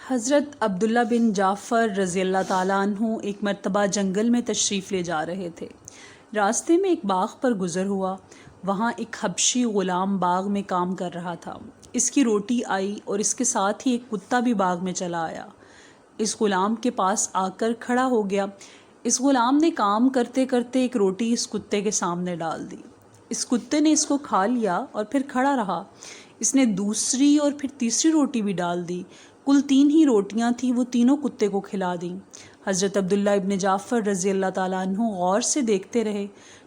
حضرت عبداللہ بن جعفر رضی اللہ تعالیٰ عنہ ایک مرتبہ جنگل میں تشریف لے جا رہے تھے۔ راستے میں ایک باغ پر گزر ہوا۔ وہاں ایک حبشی غلام باغ میں کام کر رہا تھا۔ اس کی روٹی آئی اور اس کے ساتھ ہی ایک کتا بھی باغ میں چلا آیا۔ اس غلام کے پاس آ کر کھڑا ہو گیا۔ اس غلام نے کام کرتے کرتے ایک روٹی اس کتے کے سامنے ڈال دی۔ اس کتے نے اس کو کھا لیا اور پھر کھڑا رہا۔ اس نے دوسری اور پھر تیسری روٹی بھی ڈال دی۔ کل 3 ہی روٹیاں تھیں، وہ تینوں کتے کو کھلا دیں۔ حضرت عبداللہ ابن جعفر رضی اللہ تعالیٰ عنہ غور سے دیکھتے رہے۔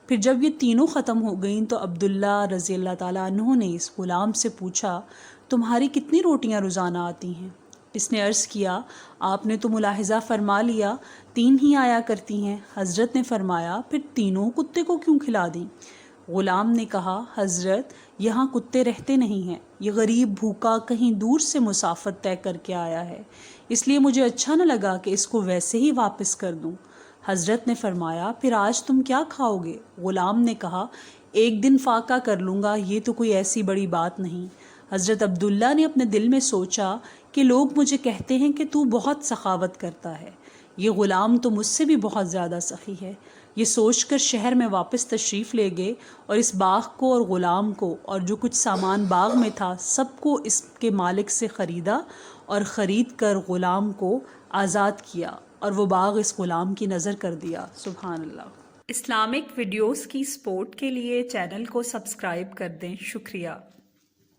پھر جب یہ تینوں ختم ہو گئیں تو عبداللہ رضی اللہ تعالیٰ عنہ نے اس غلام سے پوچھا، تمہاری کتنی روٹیاں روزانہ آتی ہیں؟ اس نے عرض کیا، آپ نے تو ملاحظہ فرما لیا 3 ہی آیا کرتی ہیں۔ حضرت نے فرمایا، پھر تینوں کتے کو کیوں کھلا دیں؟ غلام نے کہا، حضرت یہاں کتے رہتے نہیں ہیں، یہ غریب بھوکا کہیں دور سے مسافت طے کر کے آیا ہے، اس لیے مجھے اچھا نہ لگا کہ اس کو ویسے ہی واپس کر دوں۔ حضرت نے فرمایا، پھر آج تم کیا کھاؤ گے؟ غلام نے کہا، 1 دن فاقہ کر لوں گا، یہ تو کوئی ایسی بڑی بات نہیں۔ حضرت عبداللہ نے اپنے دل میں سوچا کہ لوگ مجھے کہتے ہیں کہ تو بہت سخاوت کرتا ہے، یہ غلام تو مجھ سے بھی بہت زیادہ سخی ہے۔ یہ سوچ کر شہر میں واپس تشریف لے گئے اور اس باغ کو اور غلام کو اور جو کچھ سامان باغ میں تھا سب کو اس کے مالک سے خریدا اور خرید کر غلام کو آزاد کیا اور وہ باغ اس غلام کی نظر کر دیا۔ سبحان اللہ۔ اسلامک ویڈیوز کی سپورٹ کے لیے چینل کو سبسکرائب کر دیں۔ شکریہ۔